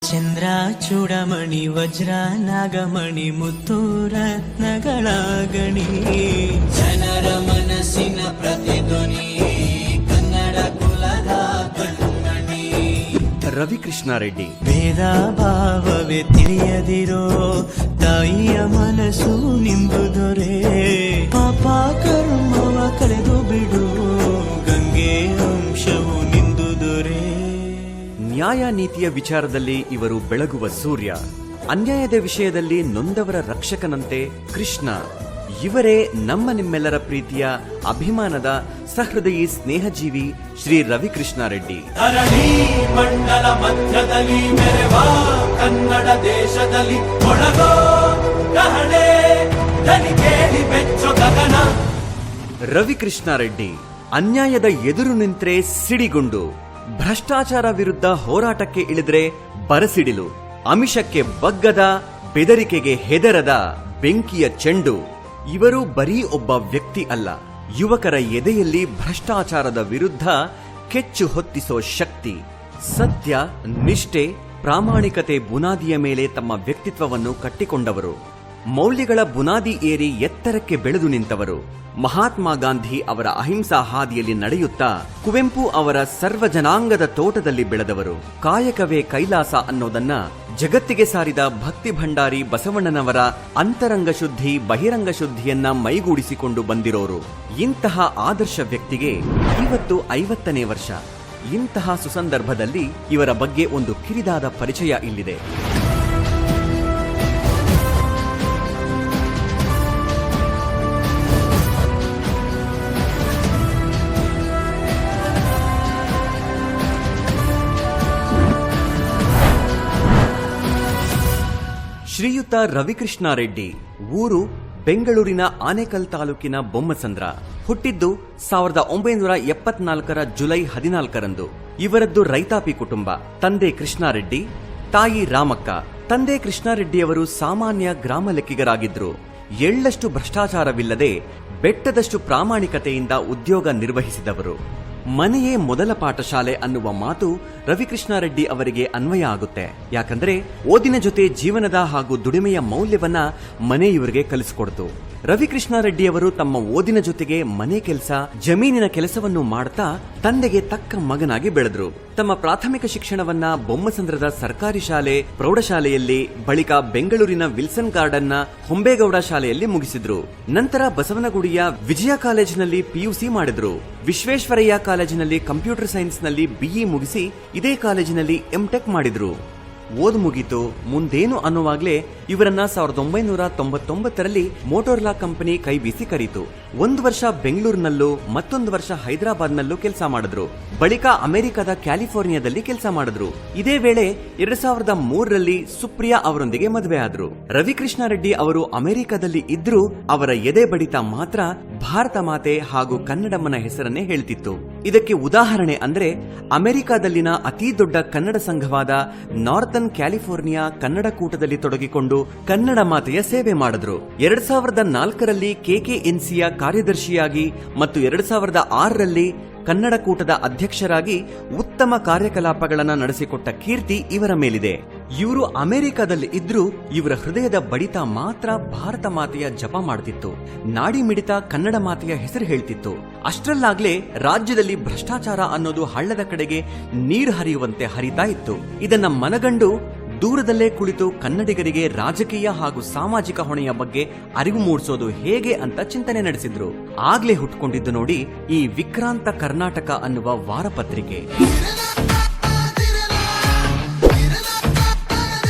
ಚಂದ್ರ ಚೂಡಮಣಿ ವಜ್ರ ನಾಗಮಣಿ ಮುತ್ತು ರತ್ನಗಳ ಗಣಿ, ಜನರ ಮನಸ್ಸಿನ ಪ್ರತಿಧ್ವನಿ, ಕನ್ನಡ ಕುಲದ ಕಣ್ಮಣಿ. ರವಿಕೃಷ್ಣ ರೆಡ್ಡಿ. ಭೇದ ಭಾವವೇ ತಿಳಿಯದಿರೋ ತಾಯಿಯ ಮನಸ್ಸು ನಿಂದು ದೊರೆ, ಪಾಪ ಕರ್ಮವ ಕಳೆದು ಬಿಡು ಗಂಗೆ ಅಂಶವು ನಿಂದು ದೊರೆ. ನ್ಯಾಯ ನೀತಿಯ ವಿಚಾರದಲ್ಲಿ ಇವರು ಬೆಳಗುವ ಸೂರ್ಯ, ಅನ್ಯಾಯದ ವಿಷಯದಲ್ಲಿ ನೊಂದವರ ರಕ್ಷಕನಂತೆ ಕೃಷ್ಣ. ಇವರೇ ನಮ್ಮ ನಿಮ್ಮೆಲ್ಲರ ಪ್ರೀತಿಯ ಅಭಿಮಾನದ ಸಹೃದಯಿ ಸ್ನೇಹಜೀವಿ ಶ್ರೀ ರವಿಕೃಷ್ಣ ರೆಡ್ಡಿ. ಧರಣಿ ಮಂಡಲ ಮಧ್ಯದಲ್ಲಿ ಮೆರೆವ ಕನ್ನಡ ದೇಶದಲ್ಲಿ ಒಳಗೋ ಕಹಳೆ ಧನಿ ಕೇಳಿ ಬೆಚ್ಚೋ ಗಗನ. ರವಿಕೃಷ್ಣ ರೆಡ್ಡಿ ಅನ್ಯಾಯದ ಎದುರು ನಿಂತ್ರೆ ಸಿಡಿಗುಂಡು, ಭ್ರಷ್ಟಾಚಾರ ವಿರುದ್ಧ ಹೋರಾಟಕ್ಕೆ ಇಳಿದ್ರೆ ಬರಸಿಡಿಲು, ಅಮಿಷಕ್ಕೆ ಬಗ್ಗದ, ಬೆದರಿಕೆಗೆ ಹೆದರದ ಬೆಂಕಿಯ ಚೆಂಡು. ಇವರು ಬರೀ ಒಬ್ಬ ವ್ಯಕ್ತಿ ಅಲ್ಲ, ಯುವಕರ ಎದೆಯಲ್ಲಿ ಭ್ರಷ್ಟಾಚಾರದ ವಿರುದ್ಧ ಕೆಚ್ಚು ಹೊತ್ತಿಸೋ ಶಕ್ತಿ. ಸತ್ಯ, ನಿಷ್ಠೆ, ಪ್ರಾಮಾಣಿಕತೆ ಬುನಾದಿಯ ಮೇಲೆ ತಮ್ಮ ವ್ಯಕ್ತಿತ್ವವನ್ನು ಕಟ್ಟಿಕೊಂಡವರು. ಮೌಲ್ಯಗಳ ಬುನಾದಿ ಏರಿ ಎತ್ತರಕ್ಕೆ ಬೆಳೆದು ನಿಂತವರು. ಮಹಾತ್ಮ ಗಾಂಧಿ ಅವರ ಅಹಿಂಸಾ ಹಾದಿಯಲ್ಲಿ ನಡೆಯುತ್ತಾ ಕುವೆಂಪು ಅವರ ಸರ್ವಜನಾಂಗದ ತೋಟದಲ್ಲಿ ಬೆಳೆದವರು. ಕಾಯಕವೇ ಕೈಲಾಸ ಅನ್ನೋದನ್ನ ಜಗತ್ತಿಗೆ ಸಾರಿದ ಭಕ್ತಿ ಭಂಡಾರಿ ಬಸವಣ್ಣನವರ ಅಂತರಂಗ ಶುದ್ಧಿ ಬಹಿರಂಗ ಶುದ್ಧಿಯನ್ನ ಮೈಗೂಡಿಸಿಕೊಂಡು ಬಂದಿರೋರು. ಇಂತಹ ಆದರ್ಶ ವ್ಯಕ್ತಿಗೆ ಇವತ್ತು 50ನೇ ವರ್ಷ. ಇಂತಹ ಸುಸಂದರ್ಭದಲ್ಲಿ ಇವರ ಬಗ್ಗೆ ಒಂದು ಕಿರಿದಾದ ಪರಿಚಯ ಇಲ್ಲಿದೆ. ಶ್ರೀಯುತ ರವಿಕೃಷ್ಣ ರೆಡ್ಡಿ ಊರು ಬೆಂಗಳೂರಿನ ಆನೇಕಲ್ ತಾಲೂಕಿನ ಬೊಮ್ಮಸಂದ್ರ. ಹುಟ್ಟಿದ್ದು 1974 ಜುಲೈ 14ರಂದು. ಇವರದ್ದು ರೈತಾಪಿ ಕುಟುಂಬ. ತಂದೆ ಕೃಷ್ಣಾರೆಡ್ಡಿ, ತಾಯಿ ರಾಮಕ್ಕ. ತಂದೆ ಕೃಷ್ಣಾರೆಡ್ಡಿಯವರು ಸಾಮಾನ್ಯ ಗ್ರಾಮ ಲೆಕ್ಕಿಗರಾಗಿದ್ರು. ಎಳ್ಳಷ್ಟು ಭ್ರಷ್ಟಾಚಾರವಿಲ್ಲದೆ ಬೆಟ್ಟದಷ್ಟು ಪ್ರಾಮಾಣಿಕತೆಯಿಂದ ಉದ್ಯೋಗ ನಿರ್ವಹಿಸಿದವರು. ಮನೆಯೇ ಮೊದಲ ಪಾಠಶಾಲೆ ಅನ್ನುವ ಮಾತು ರವಿಕೃಷ್ಣ ರೆಡ್ಡಿ ಅವರಿಗೆ ಅನ್ವಯ ಆಗುತ್ತೆ. ಯಾಕಂದ್ರೆ ಓದಿನ ಜೊತೆ ಜೀವನದ ಹಾಗೂ ದುಡಿಮೆಯ ಮೌಲ್ಯವನ್ನ ಮನೆ ಇವರಿಗೆ ಕಲಿಸಿಕೊಡ್ತು. ರವಿಕೃಷ್ಣ ರೆಡ್ಡಿಯವರು ತಮ್ಮ ಓದಿನ ಜೊತೆಗೆ ಮನೆ ಕೆಲಸ, ಜಮೀನಿನ ಕೆಲಸವನ್ನು ಮಾಡ್ತಾ ತಂದೆಗೆ ತಕ್ಕ ಮಗನಾಗಿ ಬೆಳೆದ್ರು. ತಮ್ಮ ಪ್ರಾಥಮಿಕ ಶಿಕ್ಷಣವನ್ನ ಬೊಮ್ಮಸಂದ್ರದ ಸರ್ಕಾರಿ ಶಾಲೆ, ಪ್ರೌಢಶಾಲೆಯಲ್ಲಿ, ಬಳಿಕ ಬೆಂಗಳೂರಿನ ವಿಲ್ಸನ್ ಗಾರ್ಡನ್ನ ಹೊಂಬೇಗೌಡ ಶಾಲೆಯಲ್ಲಿ ಮುಗಿಸಿದ್ರು. ನಂತರ ಬಸವನಗುಡಿಯ ವಿಜಯ ಕಾಲೇಜಿನಲ್ಲಿ ಪಿಯುಸಿ ಮಾಡಿದ್ರು. ವಿಶ್ವೇಶ್ವರಯ್ಯ ಕಾಲೇಜಿನಲ್ಲಿ ಕಂಪ್ಯೂಟರ್ ಸೈನ್ಸ್ನಲ್ಲಿ ಬಿಇ ಮುಗಿಸಿ ಇದೇ ಕಾಲೇಜಿನಲ್ಲಿ ಎಂಟೆಕ್ ಮಾಡಿದ್ರು. ಓದು ಮುಗಿತು, ಮುಂದೇನು ಅನ್ನುವಾಗ್ಲೇ ಇವರನ್ನ 1999ರಲ್ಲಿ ಮೋಟೋರ್ಲಾ ಕಂಪನಿ ಕೈ ಬೀಸಿ ಕರೀತು. 1 ವರ್ಷ ಬೆಂಗಳೂರಿನಲ್ಲೂ ಮತ್ತೊಂದು ವರ್ಷ ಹೈದರಾಬಾದ್ನಲ್ಲೂ ಕೆಲಸ ಮಾಡಿದ್ರು. ಬಳಿಕ ಅಮೆರಿಕದ ಕ್ಯಾಲಿಫೋರ್ನಿಯಾದಲ್ಲಿ ಕೆಲಸ ಮಾಡಿದ್ರು. ಇದೇ ವೇಳೆ 2003ರಲ್ಲಿ ಸುಪ್ರಿಯಾ ಅವರೊಂದಿಗೆ ಮದುವೆ ಆದ್ರು. ರವಿಕೃಷ್ಣ ರೆಡ್ಡಿ ಅವರು ಅಮೆರಿಕದಲ್ಲಿ ಇದ್ರೂ ಅವರ ಎದೆ ಬಡಿತ ಮಾತ್ರ ಭಾರತ ಮಾತೆ ಹಾಗೂ ಕನ್ನಡಮ್ಮನ ಹೆಸರನ್ನೇ ಹೇಳ್ತಿತ್ತು. ಇದಕ್ಕೆ ಉದಾಹರಣೆ ಅಂದ್ರೆ ಅಮೆರಿಕದಲ್ಲಿನ ಅತಿ ದೊಡ್ಡ ಕನ್ನಡ ಸಂಘವಾದ ನಾರ್ಥನ್ ಕ್ಯಾಲಿಫೋರ್ನಿಯಾ ಕನ್ನಡ ಕೂಟದಲ್ಲಿ ತೊಡಗಿಕೊಂಡು ಕನ್ನಡ ಮಾತೆಯ ಸೇವೆ ಮಾಡಿದ್ರು. 2004ರಲ್ಲಿ ಕೆಕೆಎನ್ಸಿಯ ಕಾರ್ಯದರ್ಶಿಯಾಗಿ ಮತ್ತು 2006ರಲ್ಲಿ ಕನ್ನಡ ಕೂಟದ ಅಧ್ಯಕ್ಷರಾಗಿ ಉತ್ತಮ ಕಾರ್ಯಕಲಾಪಗಳನ್ನು ನಡೆಸಿಕೊಟ್ಟ ಕೀರ್ತಿ ಇವರ ಮೇಲಿದೆ. ಇವರು ಅಮೆರಿಕದಲ್ಲಿ ಇದ್ರೂ ಇವರ ಹೃದಯದ ಬಡಿತ ಮಾತ್ರ ಭಾರತ ಮಾತೆಯ ಜಪ ಮಾಡ್ತಿತ್ತು. ನಾಡಿ ಮಿಡಿತ ಕನ್ನಡ ಮಾತೆಯ ಹೆಸರು ಹೇಳ್ತಿತ್ತು. ಅಷ್ಟರಲ್ಲಾಗ್ಲೇ ರಾಜ್ಯದಲ್ಲಿ ಭ್ರಷ್ಟಾಚಾರ ಅನ್ನೋದು ಹಳ್ಳದ ಕಡೆಗೆ ನೀರು ಹರಿಯುವಂತೆ ಹರಿತಾ ಇತ್ತು. ಇದನ್ನ ಮನಗಂಡು ದೂರದಲ್ಲೇ ಕುಳಿತು ಕನ್ನಡಿಗರಿಗೆ ರಾಜಕೀಯ ಹಾಗೂ ಸಾಮಾಜಿಕ ಹೊಣೆಯ ಬಗ್ಗೆ ಅರಿವು ಮೂಡಿಸೋದು ಹೇಗೆ ಅಂತ ಚಿಂತನೆ ನಡೆಸಿದ್ರು. ಆಗ್ಲೇ ಹುಟ್ಕೊಂಡಿದ್ದು ನೋಡಿ ಈ ವಿಕ್ರಾಂತ ಕರ್ನಾಟಕ ಅನ್ನುವ ವಾರಪತ್ರಿಕೆ.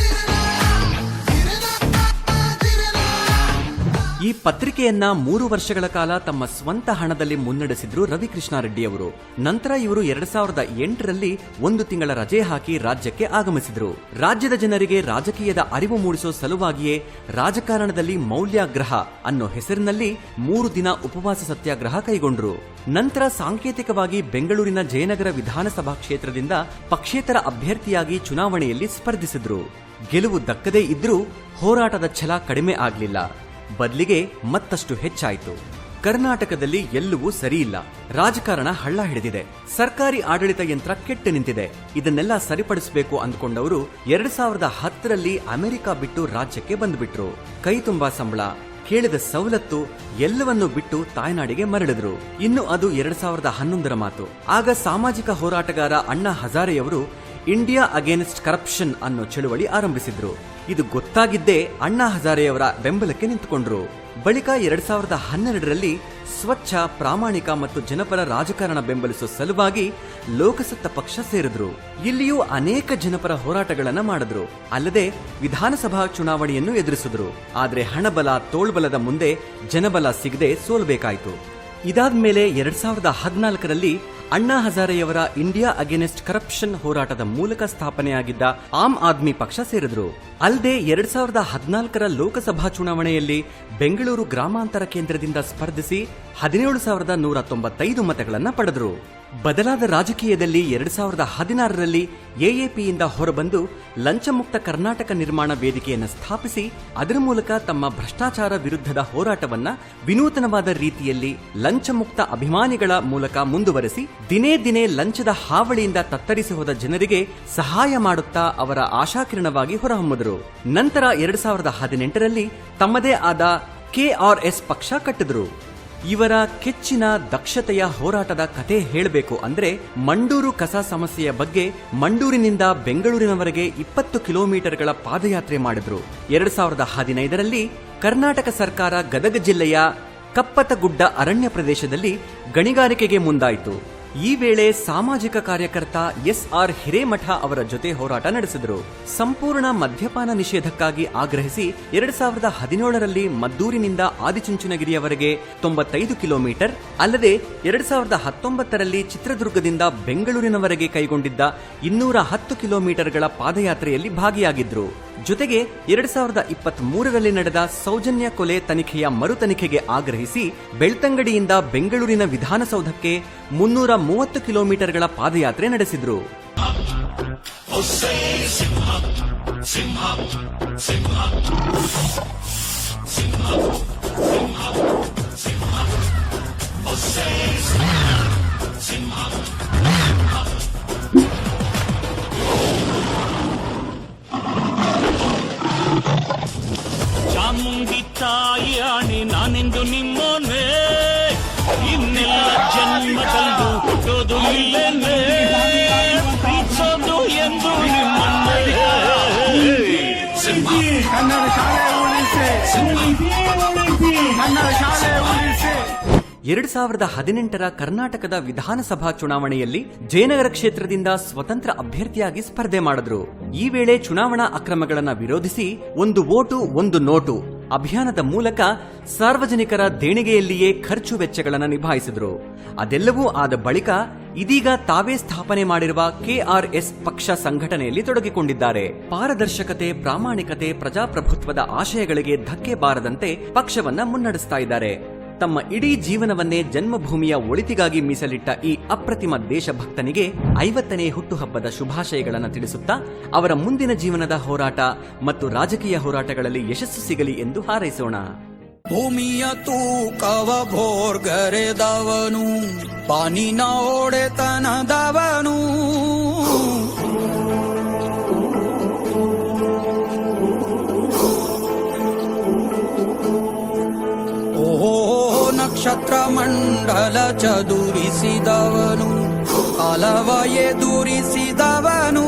ಈ ಪತ್ರಿಕೆಯನ್ನ 3 ವರ್ಷಗಳ ಕಾಲ ತಮ್ಮ ಸ್ವಂತ ಹಣದಲ್ಲಿ ಮುನ್ನಡೆಸಿದ್ರು ರವಿಕೃಷ್ಣ ರೆಡ್ಡಿ ಅವರು. ನಂತರ ಇವರು 2008ರಲ್ಲಿ 1 ತಿಂಗಳ ರಜೆ ಹಾಕಿ ರಾಜ್ಯಕ್ಕೆ ಆಗಮಿಸಿದ್ರು. ರಾಜ್ಯದ ಜನರಿಗೆ ರಾಜಕೀಯದ ಅರಿವು ಮೂಡಿಸೋ ಸಲುವಾಗಿಯೇ ರಾಜಕಾರಣದಲ್ಲಿ ಮೌಲ್ಯಾಗ್ರಹ ಅನ್ನೋ ಹೆಸರಿನಲ್ಲಿ 3 ದಿನ ಉಪವಾಸ ಸತ್ಯಾಗ್ರಹ ಕೈಗೊಂಡ್ರು. ನಂತರ ಸಾಂಕೇತಿಕವಾಗಿ ಬೆಂಗಳೂರಿನ ಜಯನಗರ ವಿಧಾನಸಭಾ ಕ್ಷೇತ್ರದಿಂದ ಪಕ್ಷೇತರ ಅಭ್ಯರ್ಥಿಯಾಗಿ ಚುನಾವಣೆಯಲ್ಲಿ ಸ್ಪರ್ಧಿಸಿದ್ರು. ಗೆಲುವು ದಕ್ಕದೇ ಇದ್ರೂ ಹೋರಾಟದ ಛಲ ಕಡಿಮೆ ಆಗಲಿಲ್ಲ. ಬದಲಿಗೆ ಮತ್ತಷ್ಟು ಹೆಚ್ಚಾಯಿತು. ಕರ್ನಾಟಕದಲ್ಲಿ ಎಲ್ಲವೂ ಸರಿಯಿಲ್ಲ. ರಾಜಕಾರಣ ಹಳ್ಳ ಹಿಡಿದಿದೆ. ಸರ್ಕಾರಿ ಆಡಳಿತ ಯಂತ್ರ ಕೆಟ್ಟು ನಿಂತಿದೆ. ಇದನ್ನೆಲ್ಲ ಸರಿಪಡಿಸಬೇಕು ಅಂದ್ಕೊಂಡವರು 2010ರಲ್ಲಿ ಅಮೆರಿಕ ಬಿಟ್ಟು ರಾಜ್ಯಕ್ಕೆ ಬಂದ್ಬಿಟ್ರು. ಕೈ ತುಂಬಾ ಸಂಬಳ, ಕೇಳಿದ ಸವಲತ್ತು ಎಲ್ಲವನ್ನೂ ಬಿಟ್ಟು ತಾಯ್ನಾಡಿಗೆ ಮರಳಿದ್ರು. ಇನ್ನು ಅದು 2011ರ ಮಾತು. ಆಗ ಸಾಮಾಜಿಕ ಹೋರಾಟಗಾರ ಅಣ್ಣಾ ಹಜಾರೆಯವರು ಇಂಡಿಯಾ ಅಗೇನ್ಸ್ಟ್ ಕರಪ್ಷನ್ ಅನ್ನೋ ಚಳುವಳಿ ಆರಂಭಿಸಿದ್ರು. ಇದು ಗೊತ್ತಾಗಿದ್ದೇ ಅಣ್ಣಾ ಹಜಾರೆಯವರ ಬೆಂಬಲಕ್ಕೆ ನಿಂತುಕೊಂಡ್ರು. ಬಳಿಕ 2012ರಲ್ಲಿ ಸ್ವಚ್ಛ, ಪ್ರಾಮಾಣಿಕ ಮತ್ತು ಜನಪರ ರಾಜಕಾರಣ ಬೆಂಬಲಿಸುವ ಸಲುವಾಗಿ ಲೋಕಸತ್ತ ಪಕ್ಷ ಸೇರಿದ್ರು. ಇಲ್ಲಿಯೂ ಅನೇಕ ಜನಪರ ಹೋರಾಟಗಳನ್ನ ಮಾಡಿದ್ರು. ಅಲ್ಲದೆ ವಿಧಾನಸಭಾ ಚುನಾವಣೆಯನ್ನು ಎದುರಿಸಿದ್ರು. ಆದ್ರೆ ಹಣಬಲ, ತೋಳ್ಬಲದ ಮುಂದೆ ಜನಬಲ ಸಿಗದೆ ಸೋಲ್ಬೇಕಾಯ್ತು. ಇದಾದ್ಮೇಲೆ 2014ರಲ್ಲಿ ಅಣ್ಣಾ ಹಜಾರೆಯವರ ಇಂಡಿಯಾ ಅಗೇನೆಸ್ಟ್ ಕರಪ್ಷನ್ ಹೋರಾಟದ ಮೂಲಕ ಸ್ಥಾಪನೆಯಾಗಿದ್ದ ಆಮ್ ಆದ್ಮಿ ಪಕ್ಷ ಸೇರಿದ್ರು. ಅಲ್ಲದೆ 2014ರ ಲೋಕಸಭಾ ಚುನಾವಣೆಯಲ್ಲಿ ಬೆಂಗಳೂರು ಗ್ರಾಮಾಂತರ ಕೇಂದ್ರದಿಂದ ಸ್ಪರ್ಧಿಸಿ 17,195 ಮತಗಳನ್ನು ಪಡೆದರು. ಬದಲಾದ ರಾಜಕೀಯದಲ್ಲಿ 2016ರಲ್ಲಿ ಎಎಪಿಯಿಂದ ಹೊರಬಂದು ಲಂಚಮುಕ್ತ ಕರ್ನಾಟಕ ನಿರ್ಮಾಣ ವೇದಿಕೆಯನ್ನು ಸ್ಥಾಪಿಸಿ ಅದರ ಮೂಲಕ ತಮ್ಮ ಭ್ರಷ್ಟಾಚಾರ ವಿರುದ್ಧದ ಹೋರಾಟವನ್ನ ವಿನೂತನವಾದ ರೀತಿಯಲ್ಲಿ ಲಂಚಮುಕ್ತ ಅಭಿಮಾನಿಗಳ ಮೂಲಕ ಮುಂದುವರೆಸಿ ದಿನೇ ದಿನೇ ಲಂಚದ ಹಾವಳಿಯಿಂದ ತತ್ತರಿಸಿ ಹೋದ ಜನರಿಗೆ ಸಹಾಯ ಮಾಡುತ್ತಾ ಅವರ ಆಶಾಕಿರಣವಾಗಿ ಹೊರಹೊಮ್ಮಿದರು. ನಂತರ 2018ರಲ್ಲಿ ತಮ್ಮದೇ ಆದ ಕೆಆರ್ಎಸ್ ಪಕ್ಷ ಕಟ್ಟಿದ್ರು. ಇವರ ಕೆಚ್ಚಿನ ದಕ್ಷತೆಯ ಹೋರಾಟದ ಕಥೆ ಹೇಳಬೇಕು ಅಂದ್ರೆ ಮಂಡೂರು ಕಸ ಸಮಸ್ಯೆಯ ಬಗ್ಗೆ ಮಂಡೂರಿನಿಂದ ಬೆಂಗಳೂರಿನವರೆಗೆ 20 ಕಿಲೋಮೀಟರ್ಗಳ ಪಾದಯಾತ್ರೆ ಮಾಡಿದ್ರು. 2015ರಲ್ಲಿ ಕರ್ನಾಟಕ ಸರ್ಕಾರ ಗದಗ ಜಿಲ್ಲೆಯ ಕಪ್ಪತಗುಡ್ಡ ಅರಣ್ಯ ಪ್ರದೇಶದಲ್ಲಿ ಗಣಿಗಾರಿಕೆಗೆ ಮುಂದಾಯಿತು. ಈ ವೇಳೆ ಸಾಮಾಜಿಕ ಕಾರ್ಯಕರ್ತ ಎಸ್ಆರ್ ಹಿರೇಮಠ ಅವರ ಜೊತೆ ಹೋರಾಟ ನಡೆಸಿದರು. ಸಂಪೂರ್ಣ ಮದ್ಯಪಾನ ನಿಷೇಧಕ್ಕಾಗಿ ಆಗ್ರಹಿಸಿ 2017ರಲ್ಲಿ ಮದ್ದೂರಿನಿಂದ ಆದಿಚುಂಚನಗಿರಿಯವರೆಗೆ 95 ಕಿಲೋಮೀಟರ್, ಅಲ್ಲದೆ 2019ರಲ್ಲಿ ಚಿತ್ರದುರ್ಗದಿಂದ ಬೆಂಗಳೂರಿನವರೆಗೆ ಕೈಗೊಂಡಿದ್ದ 210 ಕಿಲೋಮೀಟರ್ಗಳ ಪಾದಯಾತ್ರೆಯಲ್ಲಿ ಭಾಗಿಯಾಗಿದ್ರು. ಜೊತೆಗೆ 2023ರಲ್ಲಿ ನಡೆದ ಸೌಜನ್ಯ ಕೊಲೆ ತನಿಖೆಯ ಮರು ತನಿಖೆಗೆ ಆಗ್ರಹಿಸಿ ಬೆಳ್ತಂಗಡಿಯಿಂದ ಬೆಂಗಳೂರಿನ ವಿಧಾನಸೌಧಕ್ಕೆ 330 ಕಿಲೋಮೀಟರ್ಗಳ ಪಾದಯಾತ್ರೆ ನಡೆಸಿದ್ರು. ಚಾಮುಂಡಿ ತಾಯಿ ಆಣೆ ನಾನೆಂದು ನಿಮ್ಮೋನೆ, ಇನ್ನೆಲ್ಲ ಜನ್ಮದಲ್ಲೂ ಹುಟ್ಟೋದು ಇಲ್ಲೇನೆ, ಪ್ರೀತಿಸೋದು ಎಂದು ನಿಮ್ಮನ್ನೇ. ಕನ್ನಡ ಶಾಲೆ ಉಳಿಸಿ, ಕನ್ನಡ ಶಾಲೆ ಉಳಿಸಿ. 2018ರ ಕರ್ನಾಟಕದ ವಿಧಾನಸಭಾ ಚುನಾವಣೆಯಲ್ಲಿ ಜಯನಗರ ಕ್ಷೇತ್ರದಿಂದ ಸ್ವತಂತ್ರ ಅಭ್ಯರ್ಥಿಯಾಗಿ ಸ್ಪರ್ಧೆ ಮಾಡಿದ್ರು. ಈ ವೇಳೆ ಚುನಾವಣಾ ಅಕ್ರಮಗಳನ್ನು ವಿರೋಧಿಸಿ ಒಂದು ವೋಟು ಒಂದು ನೋಟು ಅಭಿಯಾನದ ಮೂಲಕ ಸಾರ್ವಜನಿಕರ ದೇಣಿಗೆಯಲ್ಲಿಯೇ ಖರ್ಚು ವೆಚ್ಚಗಳನ್ನು ನಿಭಾಯಿಸಿದ್ರು. ಅದೆಲ್ಲವೂ ಆದ ಬಳಿಕ ಇದೀಗ ತಾವೇ ಸ್ಥಾಪನೆ ಮಾಡಿರುವ ಕೆಆರ್ಎಸ್ ಪಕ್ಷ ಸಂಘಟನೆಯಲ್ಲಿ ತೊಡಗಿಕೊಂಡಿದ್ದಾರೆ. ಪಾರದರ್ಶಕತೆ, ಪ್ರಾಮಾಣಿಕತೆ, ಪ್ರಜಾಪ್ರಭುತ್ವದ ಆಶಯಗಳಿಗೆ ಧಕ್ಕೆ ಬಾರದಂತೆ ಪಕ್ಷವನ್ನ ಮುನ್ನಡೆಸ್ತಾ ಇದ್ದಾರೆ. ತಮ್ಮ ಇಡೀ ಜೀವನವನ್ನೇ ಜನ್ಮಭೂಮಿಯ ಒಳಿತಿಗಾಗಿ ಮೀಸಲಿಟ್ಟ ಈ ಅಪ್ರತಿಮ ದೇಶಭಕ್ತನಿಗೆ 50ನೇ ಹುಟ್ಟುಹಬ್ಬದ ಶುಭಾಶಯಗಳನ್ನು ತಿಳಿಸುತ್ತಾ ಅವರ ಮುಂದಿನ ಜೀವನದ ಹೋರಾಟ ಮತ್ತು ರಾಜಕೀಯ ಹೋರಾಟಗಳಲ್ಲಿ ಯಶಸ್ಸು ಸಿಗಲಿ ಎಂದು ಹಾರೈಸೋಣ. ಭೂಮಿಯ ತೂಕವ ಭೋರ್ಗರೆದವನು, ಪಾನಿನ ಒಡೆತನದವನು, ನಕ್ಷತ್ರ ಮಂಡಲ ಚದುರಿಸಿದವನು, ಕಾಲವ ಎದುರಿಸಿದವನು,